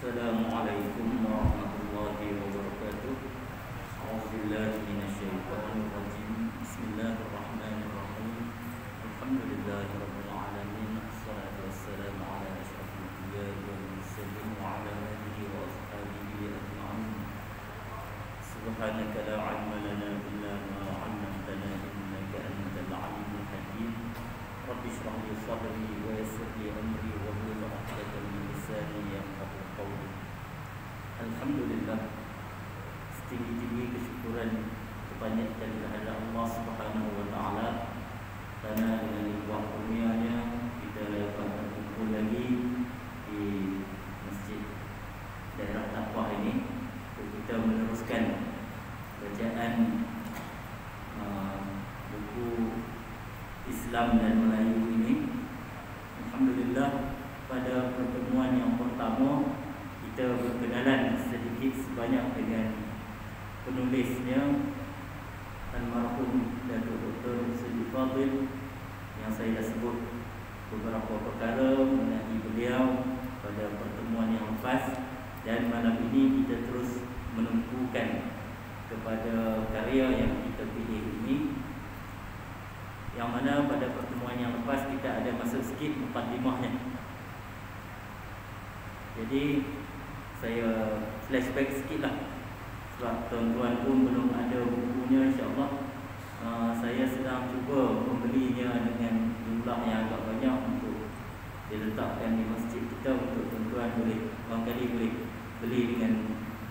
Assalamualaikum warahmatullahi wabarakatuh. A'udzubillahi minasyaitonir rajim. Bismillahirrahmanirrahim. Alhamdulillahirabbil alamin. Wassalatu wassalamu ala asyrafil anbiya'i wal mursalin wa ala alihi wa ashabihi ajma'in. Subhanaka la 'ilma lana illa ma 'allamtana innaka antal 'alimul hakim. Rabbi shrah li sadri wa yassir li amri wa hlul 'uqdatam min lisani yafqahu qawli. Alhamdulillah, setinggi-tinggi kesyukuran kebanyakan kehadirat Allah Subhanahu wa taala, karena dengan limpah kurnianya kita dapat berkumpul lagi di masjid daerah Taqwa ini untuk kita meneruskan bacaan buku Islam dan Melayu ini. Alhamdulillah, pada pertemuan yang pertama kita berkenalan sedikit sebanyak dengan penulisnya, almarhum Datuk Dr. Siti Fadil, yang saya dah sebut beberapa perkara mengenai beliau pada pertemuan yang lepas, dan malam ini kita terus menumpukan kepada karya yang kita pilih ini, yang mana pada pertemuan yang lepas kita ada masuk sikit mukadimahnya. Jadi saya flashback sikit lah, sebab tuan-tuan pun belum ada bukunya. InsyaAllah saya sedang cuba membelinya dengan jumlah yang agak banyak untuk diletakkan di masjid kita, untuk tuan-tuan boleh barangkali boleh beli dengan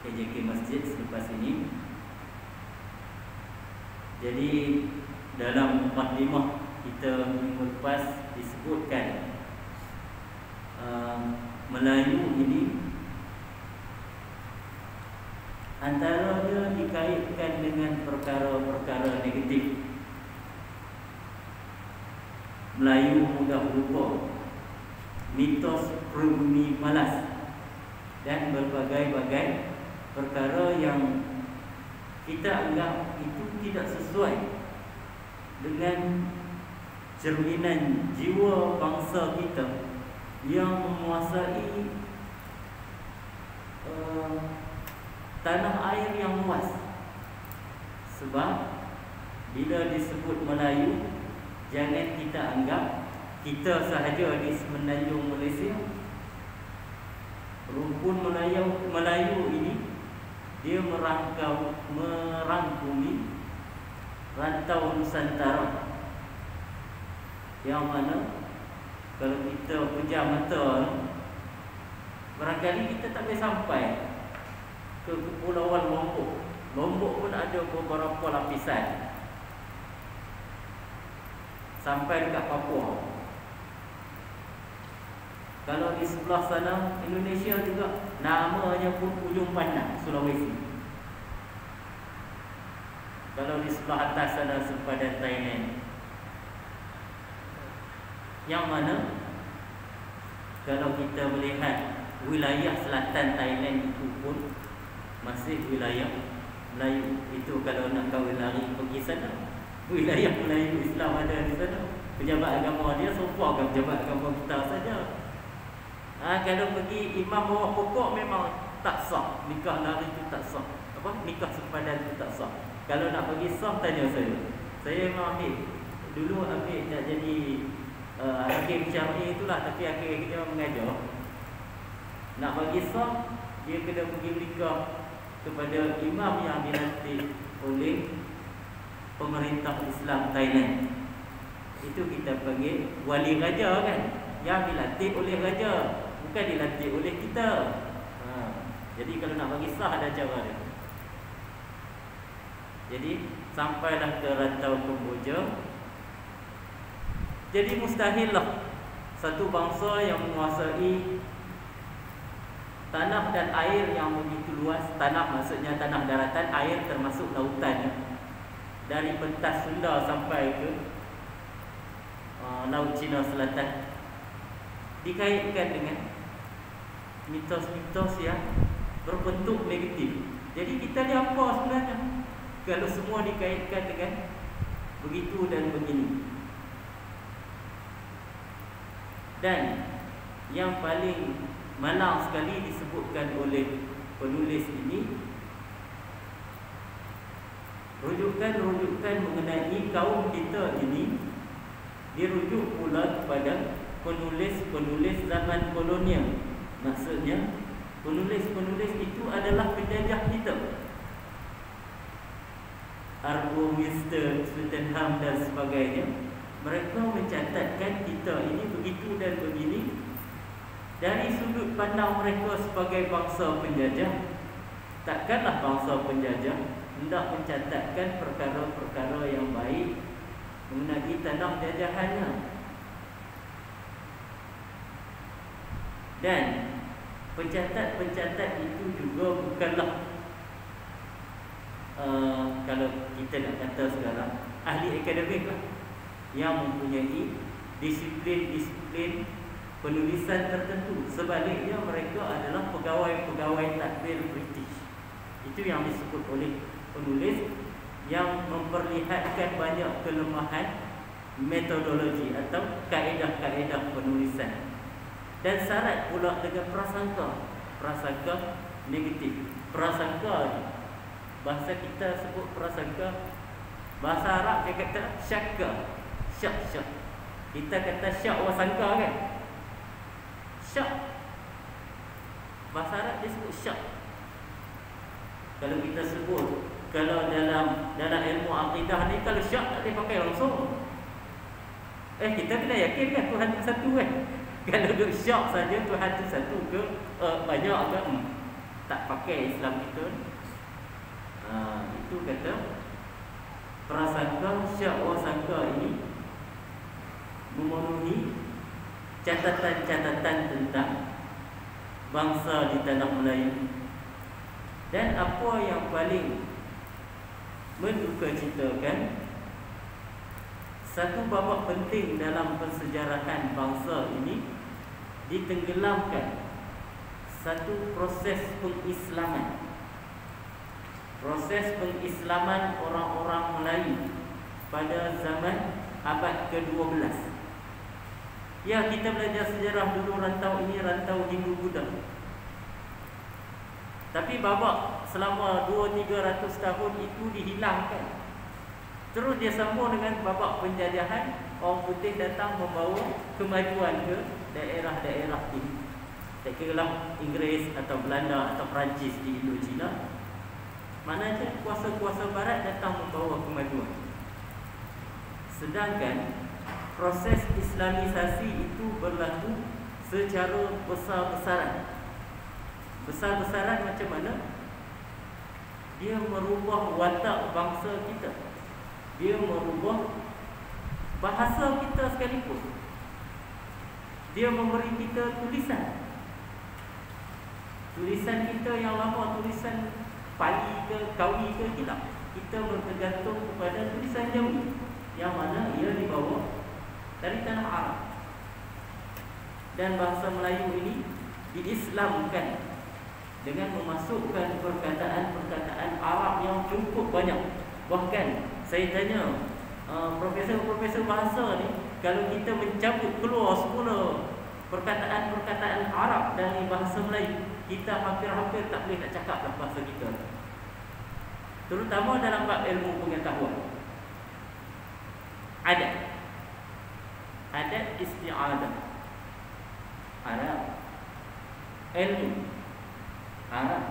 KJK Masjid selepas ini. Jadi dalam mukadimah kita minggu lepas disebutkan Melayu ini antaranya dikaitkan dengan perkara-perkara negatif. Melayu mudah lupa, mitos pribumi malas, dan berbagai-bagai perkara yang kita anggap itu tidak sesuai dengan cerminan jiwa bangsa kita yang menguasai tanah air yang luas. Sebab bila disebut Melayu, jangan kita anggap kita sahaja di semenanjung Malaysia. Rumpun Melayu ini dia merangkumi rantau Nusantara, yang mana kalau kita pejam mata, barangkali kita tak boleh sampai ke kepulauan Lombok. Lombok pun ada beberapa lapisan sampai dekat Papua. Kalau di sebelah sana Indonesia juga, namanya pun Ujung Pandang, Sulawesi. Kalau di sebelah atas sana sempadan Thailand, yang mana kalau kita melihat wilayah selatan Thailand itu pun masih wilayah Melayu. Itu kalau nak kawin lari pergi sana, wilayah Melayu Islam ada di sana. Pejabat agama dia serupa dengan pejabat agama kita saja. Kalau pergi imam bawah pokok memang tak sah, nikah lari itu tak sah, nikah sempadan itu tak sah. Kalau nak pergi sah, tanya saya. Saya memang dulu nak jadi hakim syar'i itulah, tapi akhirnya mengajar. Nak bagi sah, dia kena pergi menikah kepada imam yang dilantik oleh pemerintah Islam Thailand. Itu kita panggil wali raja, kan, yang dilantik oleh raja, bukan dilantik oleh kita. Jadi kalau nak bagi sah ada cara dia. Jadi sampailah ke rantau Kemboja. Jadi mustahillah satu bangsa yang menguasai tanah dan air yang begitu luas. Tanah maksudnya tanah daratan, air termasuk lautan, dari pentas Sunda sampai ke Laut Cina Selatan, dikaitkan dengan mitos-mitos yang berbentuk negatif. Jadi kita ni apa sebenarnya kalau semua dikaitkan dengan begitu dan begini? Dan yang paling malang sekali disebutkan oleh penulis ini, rujukan mengenai kaum kita ini dirujuk pula kepada penulis-penulis zaman kolonial. Maksudnya penulis-penulis itu adalah penjajah kita. Argo, Mister, Swettenham dan sebagainya, mereka mencatatkan kita ini begitu dan begini dari sudut pandang mereka sebagai bangsa penjajah. Takkanlah bangsa penjajah hendak mencatatkan perkara-perkara yang baik mengenai tanah jajahannya. Dan pencatat-pencatat itu juga bukanlah kalau kita nak kata sekarang ahli akademik lah, yang mempunyai disiplin-disiplin penulisan tertentu. Sebaliknya mereka adalah pegawai-pegawai tadbir British. Itu yang disebut oleh penulis, yang memperlihatkan banyak kelemahan metodologi atau kaedah-kaedah penulisan. Dan syarat pula dengan prasangka negatif. Prasangka, bahasa kita sebut prasangka, bahasa Arab dia kata syakka, syak. Kita kata syak wasangka kan, syak. Bahasa Arab dia sebut syak. Kalau kita sebut, kalau dalam ilmu akidah ni, kalau syak tak boleh pakai langsung. Kita kena yakin kan Tuhan itu satu kan. Kalau duk syak saja Tuhan itu satu ke banyak ke, tak pakai Islam kita. Itu kata prasangka, syak wasangka ini memenuhi catatan-catatan tentang bangsa di tanah Melayu. Dan apa yang paling mendukacitakan, satu babak penting dalam persejarahan bangsa ini ditenggelamkan, satu proses pengislaman. Proses pengislaman orang-orang Melayu pada zaman abad ke-12. Ya, kita belajar sejarah dulu, rantau ini rantau Hindu-Buddha. Tapi babak selama 200-300 tahun itu dihilangkan. Terus dia sambung dengan babak penjajahan. Orang putih datang membawa kemajuan ke daerah-daerah ini. Tak kiralah Inggeris atau Belanda atau Perancis di Indochina. Maknanya kuasa-kuasa barat datang membawa kemajuan. Sedangkan proses Islamisasi itu berlaku secara besar-besaran. Besar-besaran macam mana? Dia merubah watak bangsa kita. Dia merubah bahasa kita sekalipun. Dia memberi kita tulisan. Tulisan kita yang lama, tulisan Pali ke Kawi ke, tidak. Kita bergantung kepada tulisan Jawi, yang mana ia dibawa dari tanah Arab. Dan bahasa Melayu ini diislamkan dengan memasukkan perkataan-perkataan Arab yang cukup banyak. Bahkan saya tanya profesor-profesor bahasa ni, kalau kita mencabut keluar semula perkataan-perkataan Arab dari bahasa Melayu, kita hampir-hampir tak boleh nak cakap dah bahasa kita. Terutama dalam bab ilmu pengetahuan. Adat isti'adah Arab, ilmu Arab,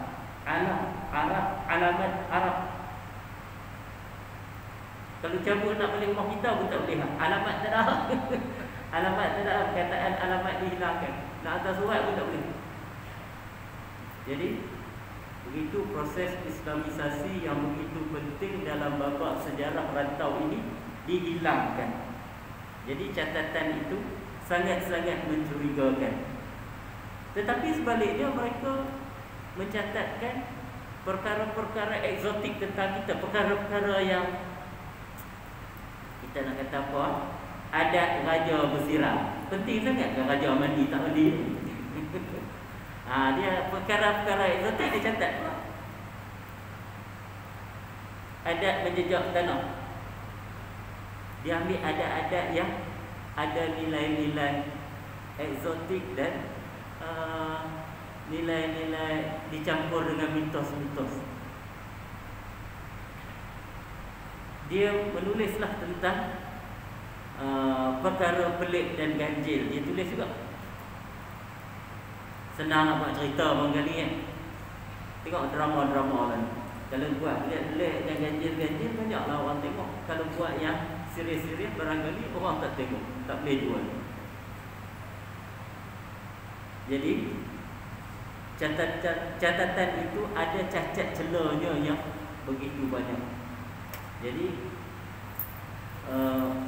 alamat Arab. Kalau cabut nak balik rumah kita pun tak boleh. Alamat tak ada. Alamat tak ada, perkataan alamat dihilangkan. Nak hantar surat pun tak boleh. Jadi begitu proses Islamisasi yang begitu penting dalam babak sejarah rantau ini dihilangkan. Jadi catatan itu sangat-sangat mencurigakan. Tetapi sebaliknya mereka mencatatkan perkara-perkara eksotik tentang kita, perkara-perkara yang kita nak kata apa, adat raja bersiram. Penting sangat kan raja mandi tak mandi. Dia perkara-perkara eksotik dia catat. Adat menjejak tanah, dia ambil adat-adat yang ada nilai-nilai eksotik dan nilai-nilai dicampur dengan mitos-mitos. Dia menulislah tentang perkara pelik dan ganjil. Dia tulis juga. Senang nak buat cerita barangkali kan. Tengok drama-drama kan. Kalau buat pelik-pelik dan ganjil-ganjil, banyaklah orang tengok. Kalau buat yang serius-serius, barangkali orang tak tengok, tak boleh jual. Jadi catatan itu ada cacat celanya yang begitu banyak. Jadi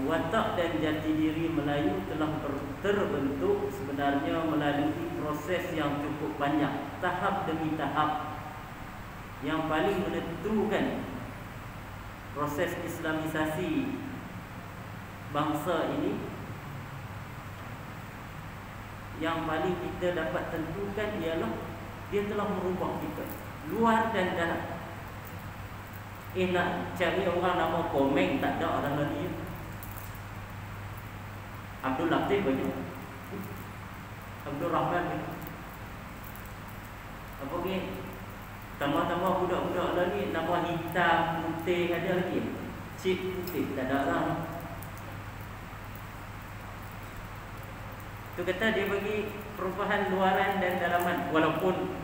watak dan jati diri Melayu telah terbentuk sebenarnya melalui proses yang cukup banyak, tahap demi tahap. Yang paling menentukan proses Islamisasi bangsa ini, yang paling kita dapat tentukan ialah dia telah merubah kita luar dan dalam. Nak cari orang nama Komeng tak ada orang lagi. Abdul Latif banyak, Abdul Rahman banyak. Apa ni? Tambah-tambah budak-budak lagi nama hitam, putih ada lagi. Cip putih tak ada lah. Tu kata dia bagi perubahan luaran dan dalaman. Walaupun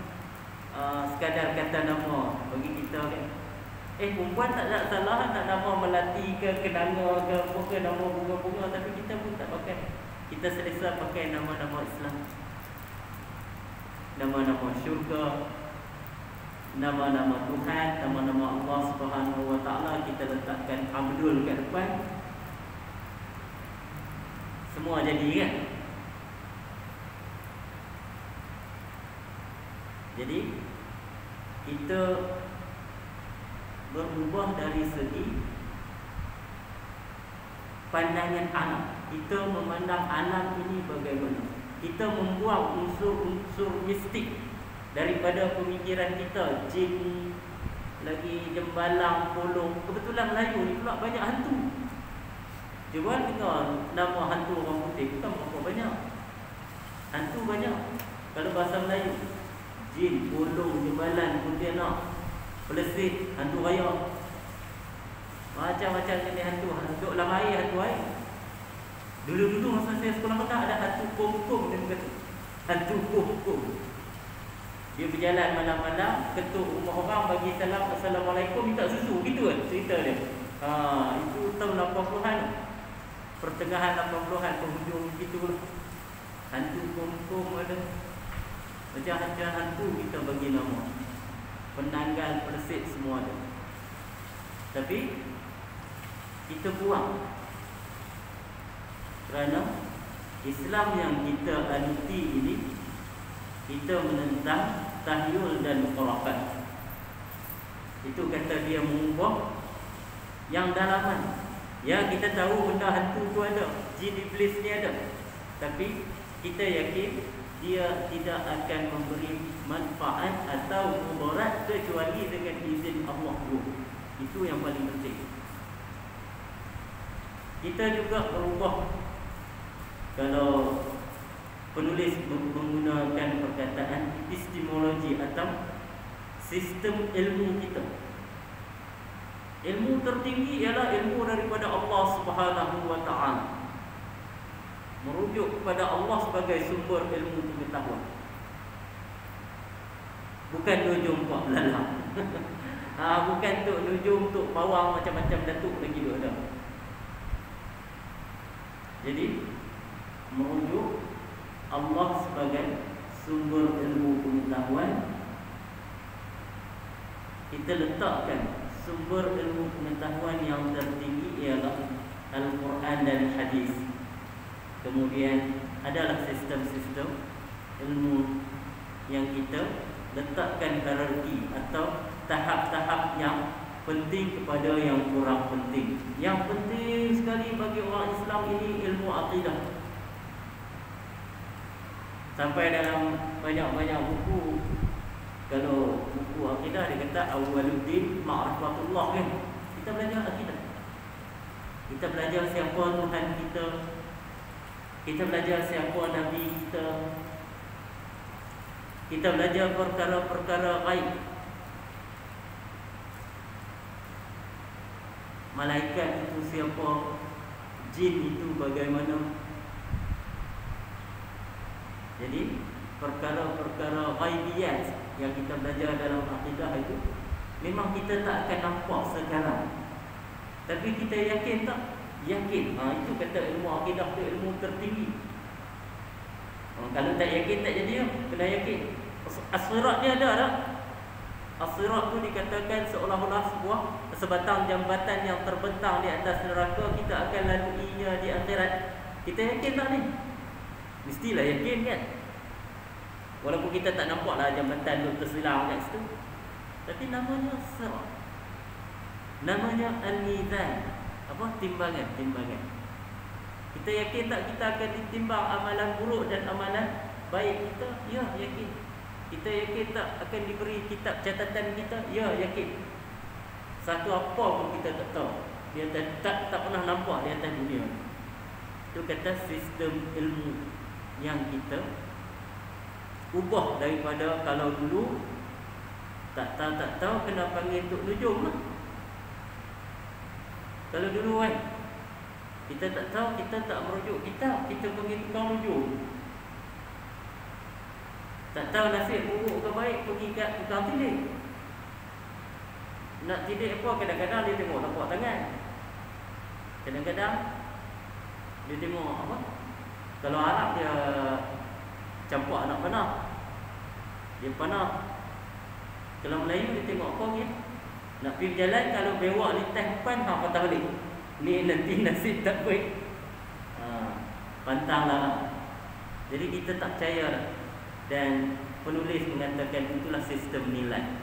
sekadar kata nama bagi kita kan. Perempuan tak ada salah nak nama Melati ke Kenanga ke apa ke nama bunga-bunga, tapi kita pun tak pakai. Kita selesa pakai nama-nama Islam, nama-nama syurga, nama-nama Tuhan, nama-nama Allah Subhanahu Wa Taala. Kita letakkan Abdul kat depan, semua jadi kan. Jadi kita berubah dari segi pandangan alam. Kita memandang alam ini bagaimana. Kita membuang unsur-unsur mistik daripada pemikiran kita. Jin, lagi jembalang, polong. Kebetulan Melayu ni pula banyak hantu. Cuba dengar nama hantu orang putih, bukan berapa banyak. Hantu banyak. Kalau bahasa Melayu, jin, polong, jembalan, kuntilanak, pelesik, hantu raya, macam-macam jenis hantu. Hantu dalam air, hantu air. Dulu-dulu masa saya sekolah menengah ada hantu kum-kum, dia kata hantu kum-kum. Dia berjalan malam-malam, ketuk rumah orang, bagi salam, Assalamualaikum, minta susu, gitu kan cerita dia. Itu tahun 80-an, pertengahan 80-an, penghujung gitu lah. Hantu kum-kum ada. Macam-macam hantu kita bagi nama. Penanggal, persik, semua ada. Tapi kita buang, kerana Islam yang kita anuti ini, kita menentang tahyul dan khurafat. Itu kata dia mengubah yang dalaman. Ya, kita tahu benda hantu tu ada, jin iblis ni ada, tapi kita yakin dia tidak akan memberi manfaat atau mudarat kecuali dengan izin Allah dulu. Itu yang paling penting. Kita juga berubah. Kalau penulis menggunakan perkataan epistemologi atau sistem ilmu kita, ilmu tertinggi ialah ilmu daripada Allah Subhanahu Wa Taala, merujuk kepada Allah sebagai sumber ilmu pengetahuan. Bukan nujum Pak Belalang. Bukan tok nujum, tok pawang, macam-macam datuk lagi tu ada. Jadi merujuk Allah sebagai sumber ilmu pengetahuan. Kita letakkan sumber ilmu pengetahuan yang tertinggi ialah Al-Quran dan Hadis. Kemudian adalah sistem-sistem ilmu yang kita letakkan hierarki atau tahap-tahap yang penting kepada yang kurang penting. Yang penting sekali bagi orang Islam ini ilmu akidah. Sampai dalam banyak-banyak buku, kalau buku akidah dia kata awwaluddin ma'rifatullah kan. Kita belajar akidah. Kita belajar siapa Tuhan kita. Kita belajar siapa Nabi kita. Kita belajar perkara-perkara gaib. Malaikat itu siapa? Jin itu bagaimana? Jadi perkara-perkara ghaibiyat yang kita belajar dalam akidah itu memang kita tak akan nampak sekarang, tapi kita yakin tak? Yakin. Itu kata ilmu akidah tu ilmu tertinggi. Kalau tak yakin tak jadi, kena yakin. As-sirat ni ada tak? As-sirat tu dikatakan seolah-olah sebuah sebatang jambatan yang terbentang di atas neraka. Kita akan laluinya di akhirat. Kita yakin tak ni? Mestilah yakin kan? Walaupun kita tak nampaklah jambatan tu tersilang kat situ, tapi namanya sirat. Namanya al-mizan. Apa? Timbangan. Kita yakin tak kita akan ditimbang amalan buruk dan amalan baik kita? Ya, yakin. Kita yakin tak akan diberi kitab catatan kita? Ya, yakin. Satu apa pun kita tak tahu. Dia tak pernah nampak di atas dunia. Itu kata sistem ilmu yang kita ubah daripada kalau dulu tak tahu kena panggil Tok Nujum lah. Kalau dulu kan kita tak tahu, kita tak merujuk kitab, kita pergi tukang nujum. Tak tahu nasib buruk ke baik, pergi kat tukang tilik. Nak tilik apa, kadang-kadang dia tengok tapak tangan, kadang-kadang dia tengok apa. Kalau Arab dia campak anak panah, dia panah. Kalau Melayu dia tengok apa ni? Nak pergi jalan, kalau bewak lintas depan, patah balik. Ni nanti nasib tak baik. Pantang lah. Jadi kita tak percaya lah. Dan penulis mengatakan itulah sistem nilai.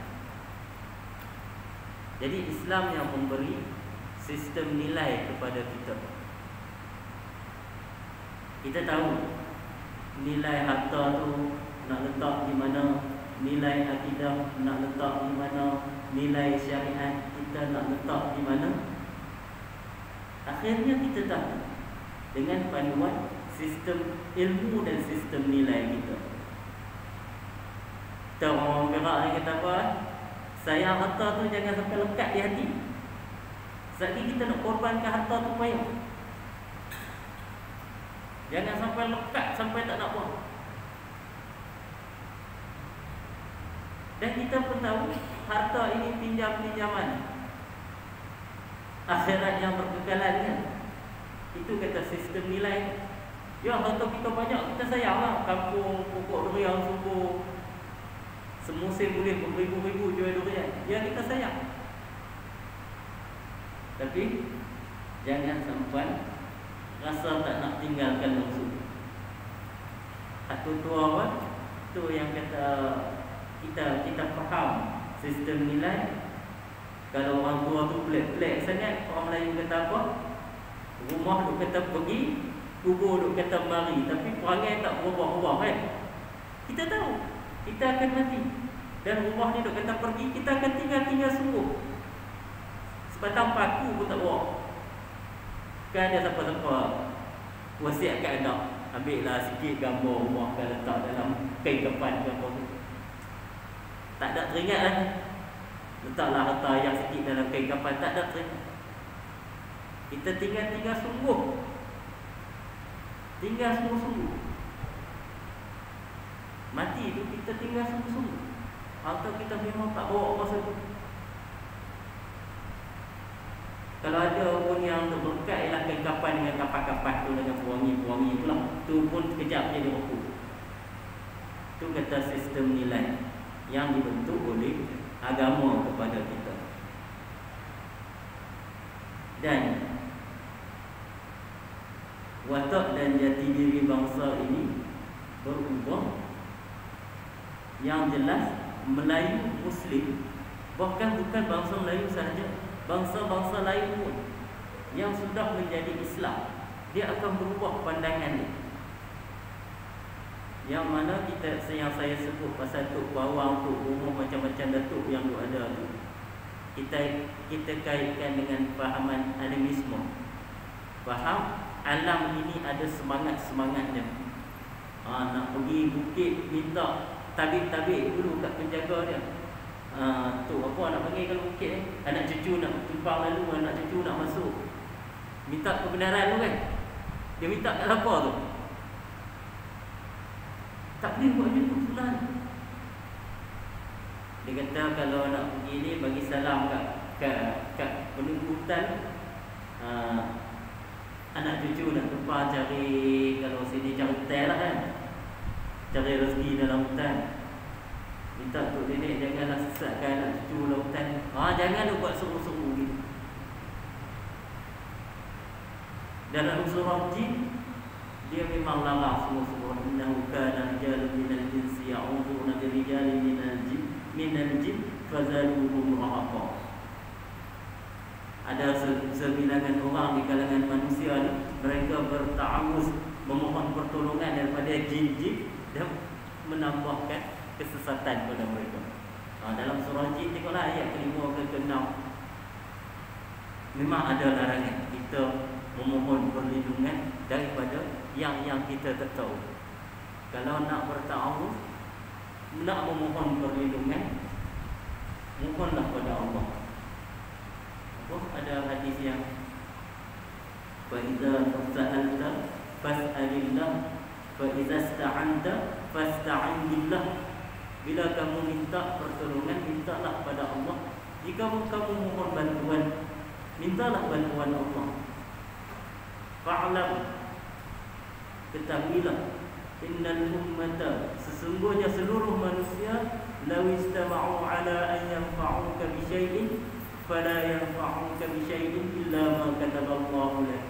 Jadi Islam yang memberi sistem nilai kepada kita. Kita tahu nilai harta tu nak letak di mana, nilai akidah nak letak di mana, nilai syariat kita nak letak di mana. Akhirnya kita tahu dengan panduan sistem ilmu dan sistem nilai kita. Tahu orang Perak ni kata apa? Sayang harta tu jangan sampai lekat di hati. Sekali kita nak korbankan harta tu payah. Jangan sampai lekat sampai tak nak buang. Dan kita pun tahu harta ini pinjam-pinjaman. Akhirat yang berkekalannya. Itu kata sistem nilai. Ya, harta kita banyak, kita sayanglah. Kampung, pokok durian subur, semusim boleh beribu-ribu jual durian. Ya, kita sayang. Tapi jangan sampai rasa tak nak tinggalkan langsung. Satu tua apa? Tu yang kata kita faham sistem nilai. Kalau orang tua tu pelik-pelik sangat, orang Melayu kata apa? Rumah duk kata pergi, kubur duk kata mari, tapi perangai tak berubah-ubah kan? Kita tahu kita akan mati. Dan rumah ni duk kata pergi, kita akan tinggal sungguh. Sebatang paku pun tak bawa. Kan ada siapa-siapa wasiat kat anak, ambil lah sikit gambar rumah kan, letak dalam kain kafan gambar tu. Tak ada teringat lah. Letaklah harta yang sikit dalam kain kafan, tak ada teringat. Kita tinggal sungguh. Tinggal sungguh-sungguh. Mati tu kita tinggal sungguh-sungguh. Harta kita memang tak bawa masa tu. Kalau ada pun yang berkat, ialah kain kafan dengan kapas-kapas tu, dengan pewangi-pewangi itulah. Tu pun sekejap je dia rokup. Tu kata sistem nilai yang dibentuk oleh agama kepada kita. Dan watak dan jati diri bangsa ini berubah. Yang jelas Melayu Muslim, bahkan bukan bangsa Melayu sahaja, bangsa-bangsa lain pun yang sudah menjadi Islam, dia akan berubah pandangannya. Yang mana yang saya sebut pasal Tok Bawang, Tok Rumah, macam-macam datuk yang ada tu, kita kaitkan dengan fahaman animisme. Faham alam ini ada semangat-semangatnya. Nak pergi bukit minta tabik dulu kat penjaga dia. Tu apa nak panggil kalau bukit ni? Anak cucu nak tumpang lalu, anak cucu nak masuk. Minta kebenaran tu kan. Dia minta kat siapa tu? Tak boleh buat macam tu fulan. Dia kata kalau nak pergi ni bagi salam kat penunggu hutan. Anak cucu nak tumpang cari, kalau sini cari hotel lah kan, cari rezeki dalam hutan. Minta tok nenek janganlah sesatkan anak cucu dalam hutan. Janganlah buat seru-seru gitu. Dalam surah Jin dia memang larang semua-semua. Innahu kana rijalun minal jinsi ya'uduna birijalin minal jin fazaduhum rahaqa. Ada sebilangan orang di kalangan manusia ni, mereka berta'awuz, memohon pertolongan daripada jin-jin dan menambahkan kesesatan pada mereka. Dalam surah Jin tengoklah ayat ke-5 ke ke-6. Memang ada larangan kita memohon perlindungan daripada yang kita tak tahu. Kalau nak berta'awuz, nak memohon perlindungan, mohonlah pada Allah. Ada hadis yang fa idza sa'alta fas'alillah fa idza ista'anta fasta'in billah. Bila kamu minta pertolongan, mintalah pada Allah. Jika kamu mohon bantuan, mintalah bantuan Allah. Fa'lam, ketahuilah, innal ummata, sesungguhnya seluruh manusia, law istama'u ala an yanfa'uka bi syai'in fala yanfa'uka bi syai'in illa ma kataballahu lak.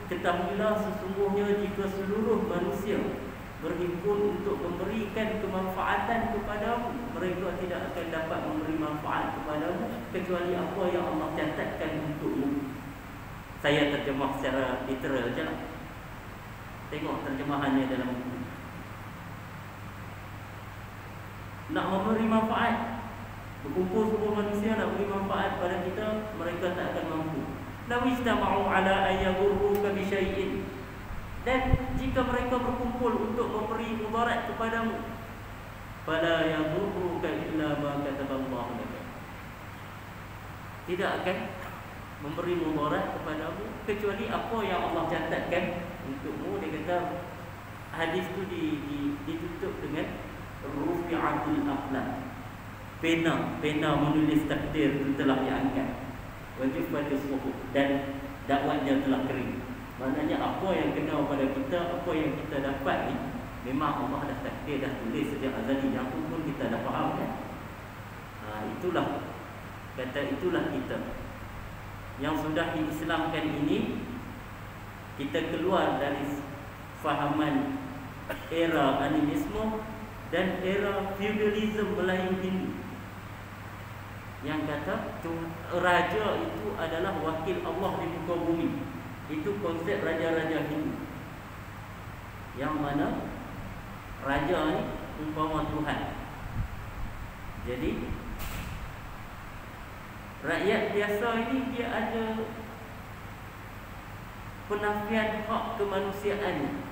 Ketahuilah sesungguhnya jika seluruh manusia berhimpun untuk memberikan kemanfaatan kepadamu, mereka tidak akan dapat memberi manfaat kepadamu kecuali apa yang Allah catatkan untukmu. Saya terjemah secara literal je lah. Tengok terjemahannya dalam buku. Nak memberi manfaat, berkumpul semua manusia nak beri manfaat pada kita, mereka tak akan mampu. Law istama'u ala an yadurruka bi syai'in, dan jika mereka berkumpul untuk memberi mudarat kepadamu, fala yadurruka illa ma kataballahu lak, tidak akan memberi mudarat kepadamu kecuali apa yang Allah catatkan untukmu. Dia kata hadis tu ditutup dengan rufi'atul aqlam. Pena menulis takdir itu telah diangkat. Wajifatus suhuf, dan dakwanya telah kering. Maknanya apa yang kena pada kita, apa yang kita dapat ni, memang Allah dah takdir, dah tulis sejak azali. Yang tu pun kita dah faham kan. Itulah kita yang sudah diislamkan ini. Kita keluar dari fahaman era animisme dan era feudalism Melayu Hindu yang kata raja itu adalah wakil Allah di muka bumi. Itu konsep raja-raja Hindu, yang mana raja ni umpama Tuhan. Jadi rakyat biasa ini dia ada penafian hak kemanusiaan.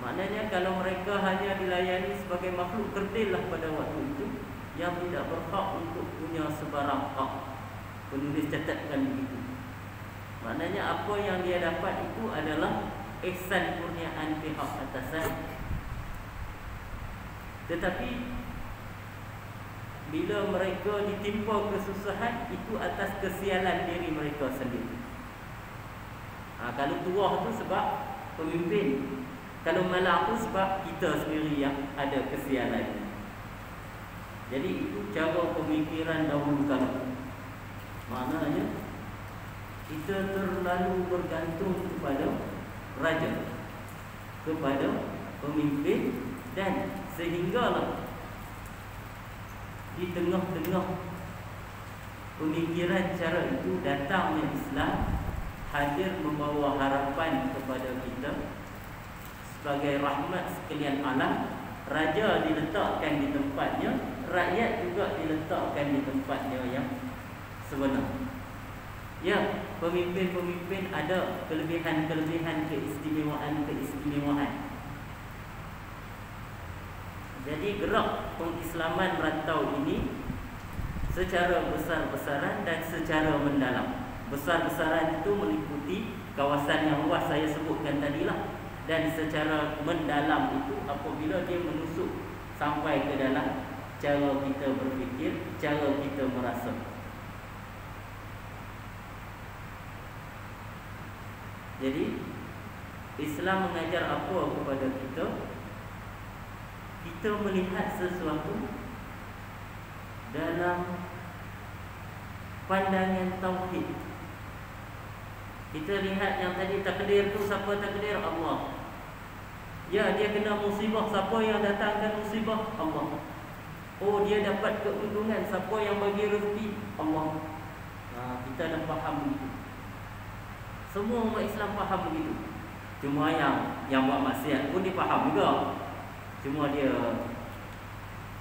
Maknanya kalau mereka hanya dilayani sebagai makhluk kerdil lah pada waktu itu, yang tidak berhak untuk punya sebarang hak. Penulis catatkan begitu. Maknanya apa yang dia dapat itu adalah ihsan kurniaan pihak atasan. Tetapi bila mereka ditimpa kesusahan, itu atas kesialan diri mereka sendiri. Kalau tuah tu sebab pemimpin, kalau malang tu sebab kita sendiri yang ada kesialan. Jadi itu cara pemikiran dahulu kala. Maknanya kita terlalu bergantung kepada raja, kepada pemimpin, dan sehinggalah di tengah-tengah pemikiran cara itu datangnya Islam, hadir membawa harapan kepada kita sebagai rahmat sekalian alam. Raja diletakkan di tempatnya, rakyat juga diletakkan di tempatnya yang sebenar. Ya, pemimpin-pemimpin ada kelebihan-kelebihan, keistimewaan-keistimewaan. Jadi gerak pengislaman rantau ini secara besar-besaran dan secara mendalam. Besar-besaran itu meliputi kawasan yang luas saya sebutkan tadilah. Dan secara mendalam itu apabila dia menusuk sampai ke dalam cara kita berfikir, cara kita merasa. Jadi Islam mengajar apa kepada kita? Kita melihat sesuatu dalam pandangan tauhid. Kita lihat yang tadi takdir tu, siapa takdir? Allah. Ya, dia kena musibah, siapa yang datangkan musibah? Allah. Oh, dia dapat keuntungan, siapa yang bagi rezeki? Allah. Kita dah faham begitu. Semua umat Islam faham begitu. Cuma yang buat maksiat pun dia faham juga. Cuma dia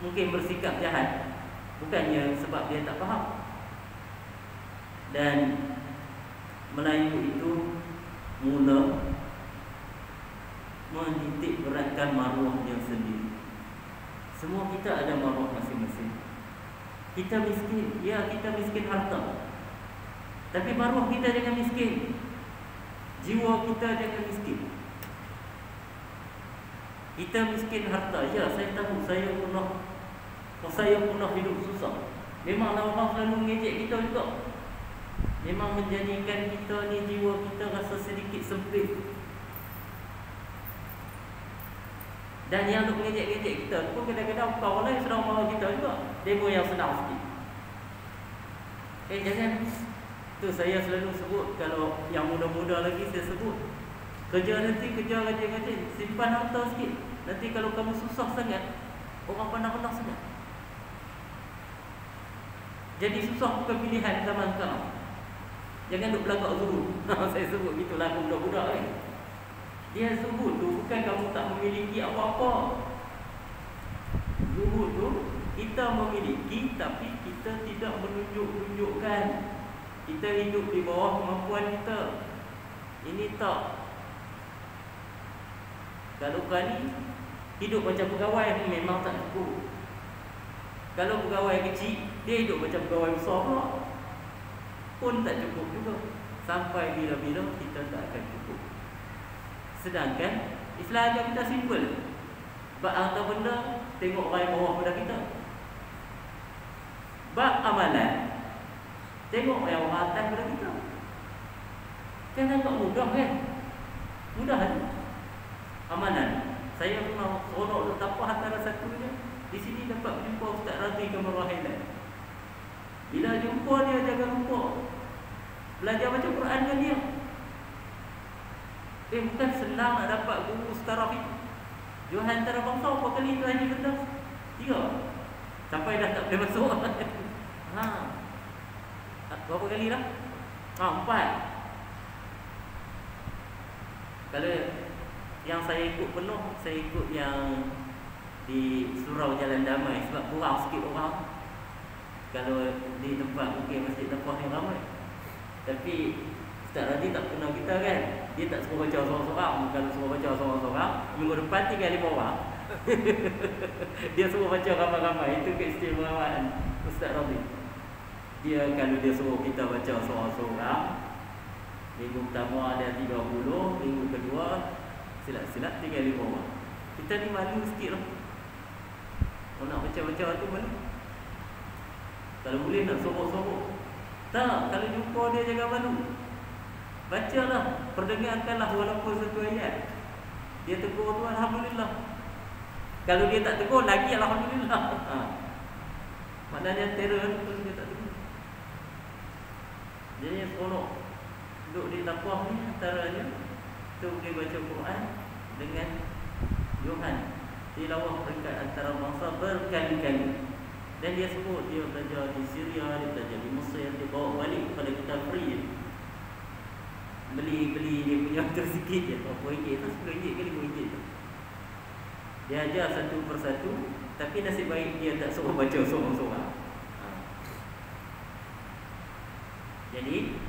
mungkin bersikap jahat, bukannya sebab dia tak faham. Dan Melayu itu mula menitik beratkan maruahnya sendiri. Semua kita ada maruah masing-masing. Kita miskin, ya kita miskin harta. Tapi maruah kita jangan miskin. Jiwa kita jangan miskin. Kita miskin harta, ya saya tahu saya pernah hidup susah. Memanglah orang selalu mengejek kita juga. Memang menjadikan kita ni, jiwa kita rasa sedikit sempit. Dan yang duk mengejek-ejek kita pun kadang-kadang kawan lain sedang mahu kita juga. Demo yang senang sikit. Jangan. Tu saya selalu sebut, kalau yang muda-muda lagi saya sebut, kerja nanti, kerja rajin-rajin, simpan harta sikit. Nanti kalau kamu susah sangat, orang pandang-pandang sangat. Jadi susah bukan pilihan zaman sekarang. Jangan duk belagak zuhud. Saya sebut gitulah budak-budak kan. Dia zuhud tu bukan kamu tak memiliki apa-apa. Zuhud tu kita memiliki tapi kita tidak menunjuk-nunjukkan. Kita hidup di bawah kemampuan kita. Ini tak. Kalau kali hidup macam pegawai memang tak cukup. Kalau pegawai kecil, dia hidup macam pegawai besar pula, pun tak cukup juga. Sampai bila-bila kita tak akan cukup. Sedangkan Islam ajar kita simple. Bab harta benda, tengok orang yang bawah pada kita. Bab amalan, tengok yang orang atas pada kita. Jangan tak mudah kan? Mudah kan? Amalan. Saya pernah seronok letapah antara satunya. Di sini dapat jumpa Ustaz Razi Kamarwahilan. Bila jumpa dia jaga lupa, belajar baca Quran dengan dia. Bukan senang nak dapat guru setaraf itu. Johan antara bangsa berapa kali tu haji benda? 3. Sampai dah tak boleh masuk. Berapa kali dah? 4. Kalau yang saya ikut penuh, saya ikut yang di Surau Jalan Damai. Sebab kurang sikit orang. Kalau di tempat mungkin masjid Taqwa ni ramai. Tapi Ustaz Razi tak pernah kita kan. Dia tak suruh baca seorang-seorang. Kalau suruh baca seorang-seorang, minggu depan 3-5 orang. Dia suruh baca ramai-ramai. Itu keistimewaan Ustaz Razi. Dia kalau dia suruh kita baca seorang-seorang, minggu pertama ada 30, minggu kedua silap-silap 3-5 orang. Kita ni malu sikit lah. Kalau nak baca-baca tu malu. Kalau boleh nak sorok-sorok. Tak, kalau jumpa dia jangan malu. Bacalah, perdengarkanlah walaupun satu ayat. Dia tegur tu alhamdulillah. Kalau dia tak tegur lagi alhamdulillah. Maknanya terror tu dia tak tegur. Jadi seronok duduk di Taqwa ni antaranya tu boleh baca Quran dengan Yohan. Tilawah peringkat antara bangsa berkali-kali. Dan dia sebut dia belajar di Syria, dia belajar di Mesir, dia bawa balik kepada kita free. Beli dia punya tu sikit je, berapa ringgit tu, RM10 ke RM5 tu. Dia ajar satu persatu, tapi nasib baik dia tak suruh baca seorang-seorang. Jadi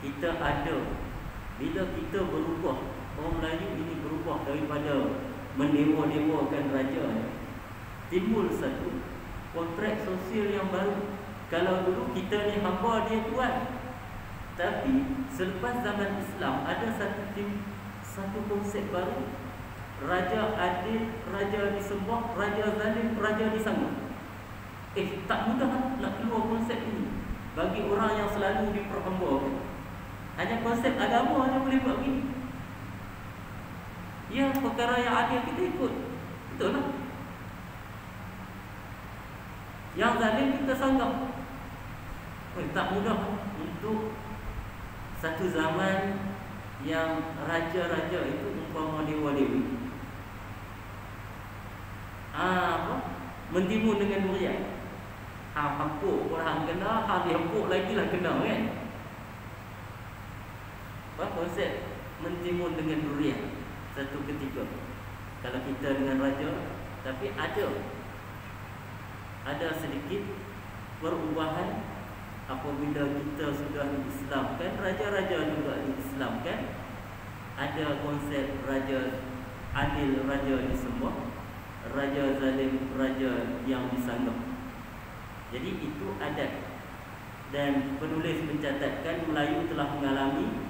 kita ada, bila kita berubah, orang Melayu ini berubah daripada mendewa-dewakan raja, timbul satu kontrak sosial yang baru. Kalau dulu kita ni hamba, dia tuan. Tapi selepas zaman Islam ada satu konsep baru. Raja adil, raja disembah, raja zalim, raja disanggup. Tak mudah nak keluar konsep ini bagi orang yang selalu diperhambakan. Hanya konsep agama hanya boleh buat begini. Ya, perkara yang adil kita ikut, betul lah. Yang zalim kita sanggap. Tak mudah untuk satu zaman yang raja-raja itu umpama dewa-dewi. Mentimbun dengan durian. Hampuk orang kena, dihempuk lagi lah kena kan. Konsep mentimbun dengan durian satu ketika. Kalau kita dengan raja, tapi ada sedikit perubahan apabila kita sudah diislamkan, raja-raja juga diislamkan. Ada konsep raja adil, raja disembah, raja zalim, raja yang disanggap. Jadi itu adat. Dan penulis mencatatkan Melayu telah mengalami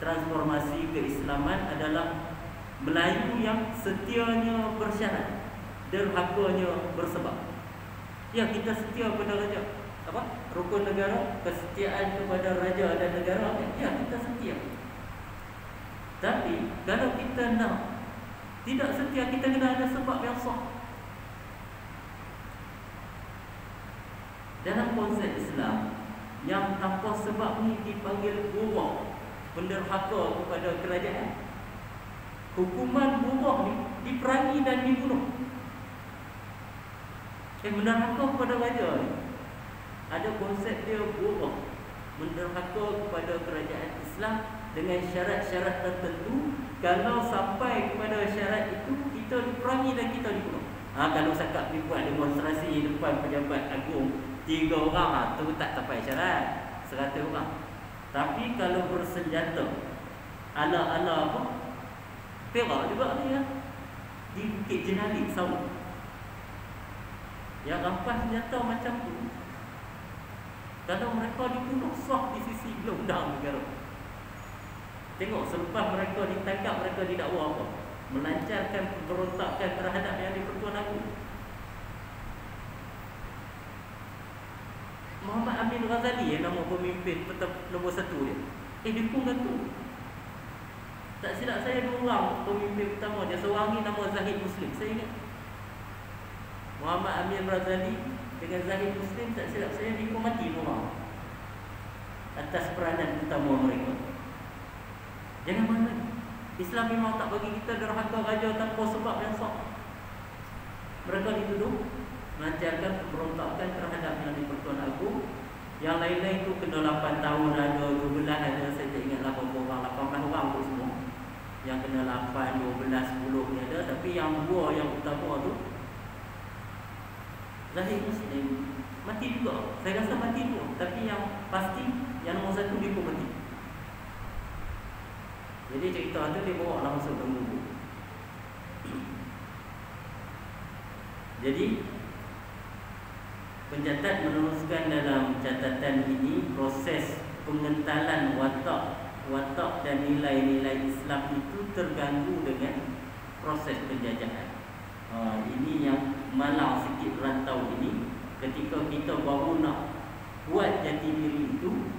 transformasi keislaman adalah Melayu yang setianya bersyarat, derhakanya bersebab. Ya, kita setia pada raja. Rukun negara, kesetiaan kepada raja dan negara. Ya, kita setia. Tapi kalau kita nak tidak setia, kita kena ada sebab yang sah. Dalam konsep Islam, yang tanpa sebab ni dipanggil buruh, penderhaka kepada kerajaan. Hukuman buruh ni diperangi dan dibunuh. Menderhaka kepada raja ni ada konsep dia buruh, menderhaka kepada kerajaan Islam dengan syarat-syarat tertentu. Kalau sampai kepada syarat itu, kita diperangi dan kita dibunuh. Kalau cakap dibuat demonstrasi depan pejabat agung 3 orang, tu tak sampai syarat 100 orang. Tapi kalau bersenjata ala-ala Perak juga ni ya, di Bukit Jenali, Sarawak, yang rampas senjata macam tu, kalau mereka dibunuh sah di sisi undang negara. Tengok, selepas mereka ditangkap, mereka didakwa apa? Melancarkan pemberontakan terhadap yang di-Pertuan Agong. Muhammad Amin Ghazali nama pemimpin nombor 1 dia. Dia pun tu. Tak silap saya 2 orang pemimpin utama dia. Seorang ni nama Zahid Muslim, saya ingat. Muhammad Amin Ghazali dengan Zahid Muslim, tak silap saya dia pun mati 2 orang atas peranan utama mereka. Jangan mana Islam memang tak bagi kita derhaka raja tanpa sebab yang sah. Mereka dituduh melancarkan pemberontakan terhadap yang di-Pertuan Agong. Yang lain-lain tu kena 8 tahun, ada 12, ada saya tak ingat 8 orang, 18 orang tu semua. Yang kena 8, 12, 10 ni ada. Tapi yang 2 yang utama tu Zahid Muslim mati juga. Saya rasa mati juga. Tapi yang pasti yang nombor 1 dia pun mati. Jadi cerita tu dia bawa langsung ke buku. Jadi pencatat meneruskan dalam catatan ini, proses pengentalan watak dan nilai-nilai Islam itu terganggu dengan proses penjajahan. Ini yang malang sikit rantau ini. Ketika kita baru nak buat jati diri itu,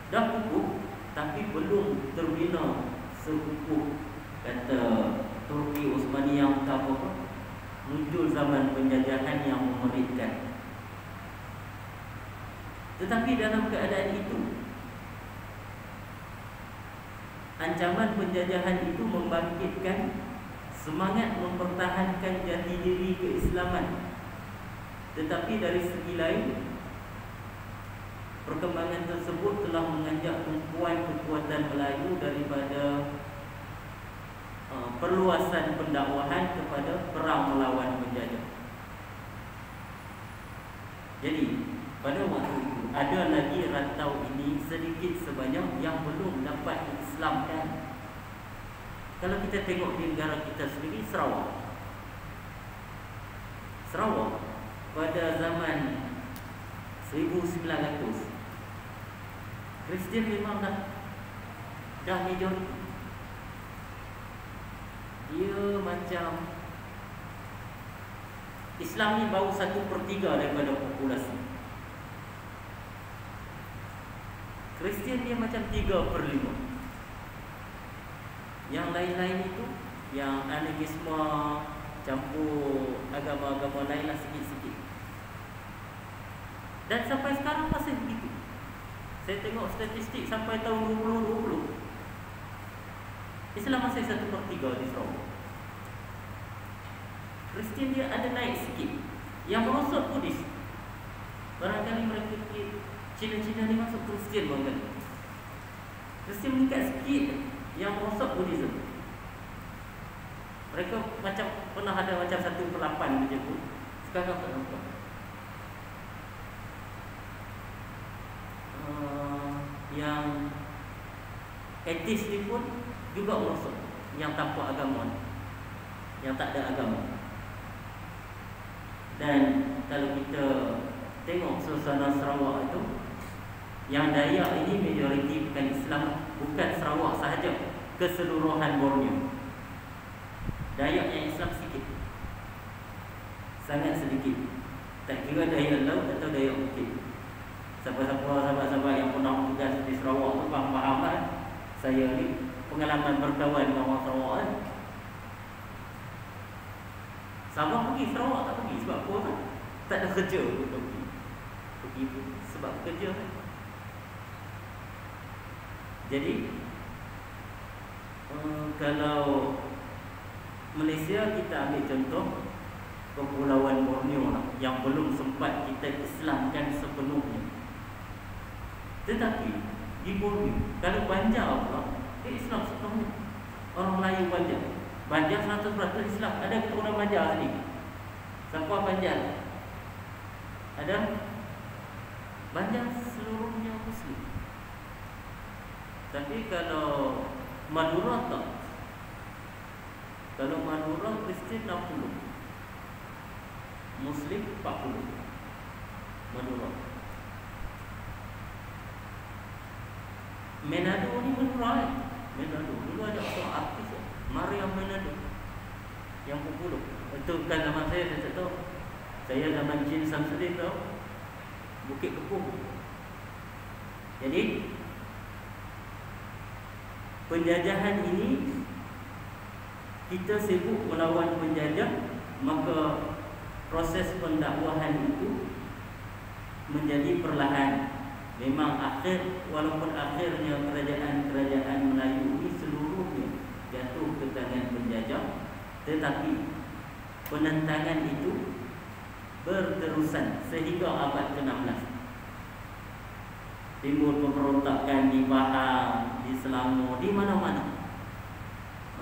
dah kukuh tapi belum terbina sekukuh, kata Turki Osmaniyah apa, muncul zaman penjajahan yang memerintah. Tetapi dalam keadaan itu, ancaman penjajahan itu membangkitkan semangat mempertahankan jati diri keislaman. Tetapi dari segi lain, perkembangan tersebut telah mengajak tumpuan kekuatan Melayu daripada perluasan pendakwahan kepada perang melawan penjajah. Jadi pada waktu itu ada lagi rantau ini sedikit sebanyak yang belum dapat diislamkan. Kalau kita tengok di negara kita sendiri, Sarawak pada zaman 1900 Kristian memang dah majoriti. Dia macam Islam ni baru 1/3 daripada populasi. Kristian dia macam 3/5. Yang lain-lain itu, yang animisme, campur agama-agama lainlah sikit-sikit. Dan sampai sekarang masih begitu. Saya tengok statistik sampai tahun 2020, Islam masih 1/3 di Sarawak. Kristian dia ada naik sikit. Yang merosot Buddhis, barangkali mereka fikir Cina-Cina ni masuk Kristian banget. Kristian meningkat sikit. Yang merosot Buddhism, mereka macam pernah ada macam 1/8 macam tu. Sekarang tak nampak. Yang etis ni pun juga merosot, yang tanpa agama, yang tak ada agama. Dan kalau kita tengok suasana Sarawak itu, yang Dayak ini majoriti bukan Islam, bukan Sarawak sahaja, keseluruhan Borneo. Dayak yang Islam sedikit, sangat sedikit. Tak kira Dayak Laut atau Dayak Bukit. Siapa-siapa sahabat-sahabat yang pernah bertugas di Sarawak tu faham kan? Saya ni pengalaman berkawan dengan orang Sarawak kan. Sabah pergi, Sarawak tak pergi. Sebab apa kan? Tak ada kerja pun pergi. Pergi pun sebab kerja kan. Jadi kalau Malaysia kita ambil contoh Kepulauan Borneo lah, yang belum sempat kita Islamkan sepenuhnya. Tetapi di Borneo, kalau Banjar pula, dia Islam sepenuhnya. Orang Melayu Banjar, Banjar 100% Islam. Ada keturunan Banjar sini? Siapa Banjar? Ada? Banjar seluruhnya Muslim. Tapi kalau Madura tak. Kalau Madura Kristian 60, Muslim 40. Madura. Manado ni Madura kan? Manado dulu ada seorang artis Mariam Manado yang popular. Itu kan zaman saya tak tahu. Saya zaman Jin Samsudin tahu, Bukit Kepuh. Jadi penjajahan ini, kita sibuk melawan penjajah, maka proses pendakwahan itu menjadi perlahan. Memang akhir, walaupun akhirnya kerajaan-kerajaan Melayu ini seluruhnya jatuh ke tangan penjajah, tetapi penentangan itu berterusan sehingga abad ke-16. Timbul pemberontakan di Pahang, di Selangor, di mana-mana.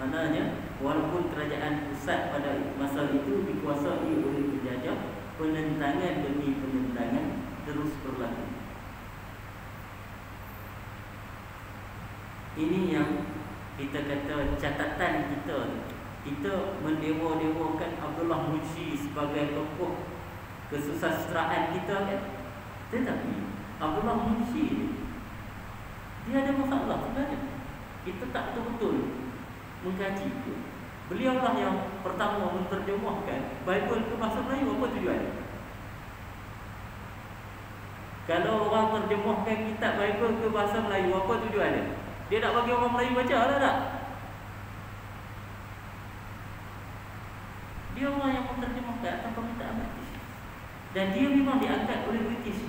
Maknanya walaupun kerajaan pusat pada masa itu dikuasai oleh penjajah, penentangan demi penentangan terus berlaku. Ini yang kita kata catatan kita. Kita mendewa-dewakan Abdullah Munshi sebagai tokoh kesusastraan kita kan. Tetapi Abdullah Munshi dia ada masalah sebenarnya. Kita tak betul-betul mengkaji itu. Beliaulah yang pertama menterjemahkan Bible ke bahasa Melayu. Apa tujuan? Kalau orang terjemahkan kitab Bible ke bahasa Melayu, apa tujuannya? Dia nak bagi orang Melayu baca lah tak? Dia orang yang menterjemahkan atas permintaan British. Dan dia memang diangkat oleh British.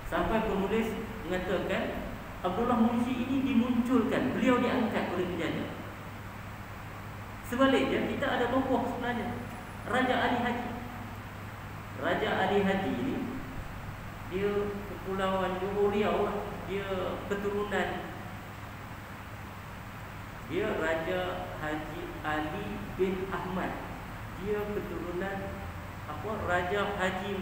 Sampai penulis mengatakan Abdullah Munshi ini dimunculkan, beliau diangkat oleh penjajah. Sebaliknya kita ada tokoh sebenarnya, Raja Ali Haji. Raja Ali Haji ini dia Kepulauan Johor Riau lah. Dia keturunan, dia Raja Haji Ali bin Ahmad. Dia keturunan apa? Raja Haji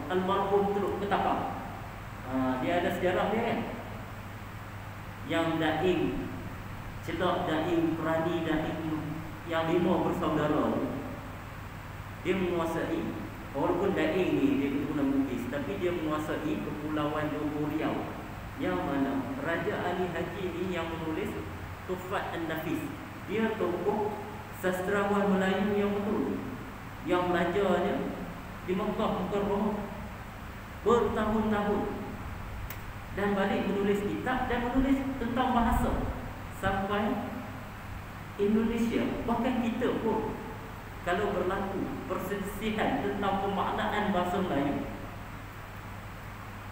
Almarhum Teluk Ketapang. Dia ada sejarah dia kan. yang daing celak, daing perani, daing yang 5 bersaudara, dia menguasai, walaupun daing ni dia keturunan Bugis, tapi dia menguasai kepulauan Johor Riau, yang mana Raja Ali Haji ni yang menulis Tuhfat An-Nafis. Dia tokoh sastrawan Melayu yang betul, yang belajarnya di Mekah Mukarramah bertahun-tahun, dan balik menulis kitab dan menulis tentang bahasa sampai Indonesia. Bahkan kita pun kalau berlaku perselisihan tentang pemaknaan bahasa Melayu,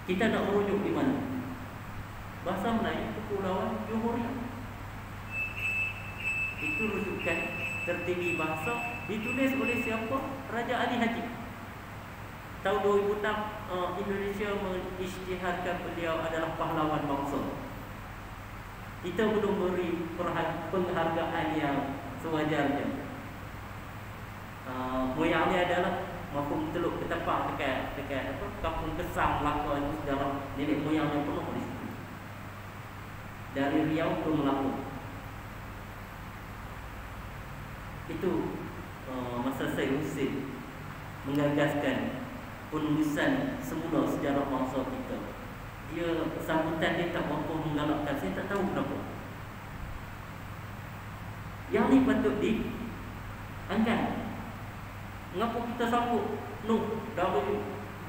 kita nak merujuk di mana? Bahasa Melayu Kepulauan Johor Riau. Itu rujukan tertinggi bahasa, ditulis oleh siapa? Raja Ali Haji. Tahun 2006 Indonesia mengisytiharkan beliau adalah pahlawan bangsa. Kita belum beri penghargaan yang sewajarnya. Moyang dia adalah mafhum Teluk Ketapang dekat apa, Kampung Kesang, Melaka, itu sejarah nenek moyang yang penuh di situ. Dari Riau ke Melaka. Itu masa saya Husin menggagaskan penulisan semula sejarah bangsa kita. Dia sambutan dia tak berapa menggalakkan, saya tak tahu kenapa. Yang ni patut diangkat. Mengapa kita sambut Nuh dari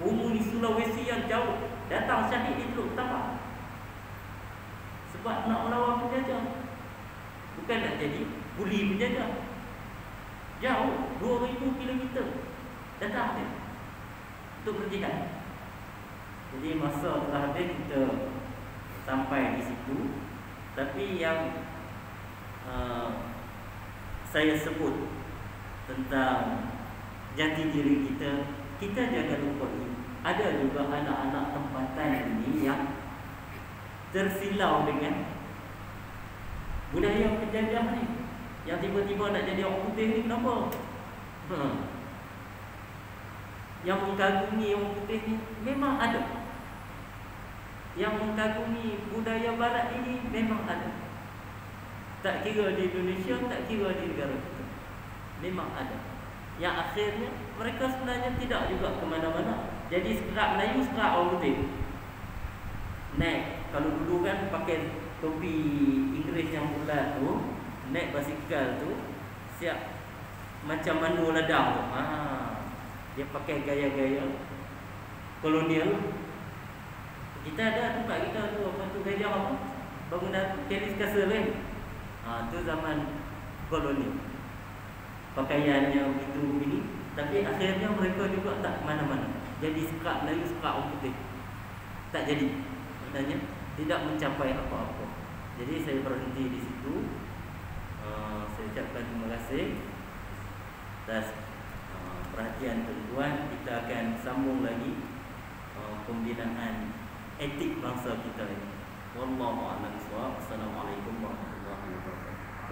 bumi Sulawesi yang jauh datang syahid di Teluk Ketapang? Sebab nak melawan penjajah, bukan nak jadi buli penjajah. Jauh 2000 km datang dia untuk berjihad. Jadi masa telah habis, kita sampai di situ. Tapi yang saya sebut tentang jati diri kita, kita jangan lupa ini. Ada juga anak-anak tempatan ini yang tersilau dengan budaya penjajah ni, yang tiba-tiba nak jadi orang putih ni. Kenapa? Yang mengagumi orang putih ni memang ada. Yang mengagumi budaya barat ini memang ada. Tak kira di Indonesia, tak kira di negara kita, memang ada. Yang akhirnya mereka sebenarnya tidak juga ke mana-mana. Jadi sekerak Melayu, sekerak orang putih. Naik, kalau dulu kan pakai topi Inggeris yang bulat tu, naik basikal tu, siap macam manu ladang tu. Dia pakai gaya-gaya kolonial. Kita ada tempat kita tu, apa tu, gaya apa? Bangunan Keris Castle kan? Tu zaman kolonial. Pakaiannya begitu begini. Tapi akhirnya mereka juga tak mana-mana. Jadi sekerak Melayu, sekerak orang putih. Tak jadi. Sebenarnya tidak mencapai apa-apa. Jadi saya berhenti di situ. Saya ucapkan terima kasih atas perhatian tuan-tuan. Kita akan sambung lagi pembinaan etik bangsa kita ini. Wallahu a'lam bishawab. Assalamualaikum warahmatullahi wabarakatuh.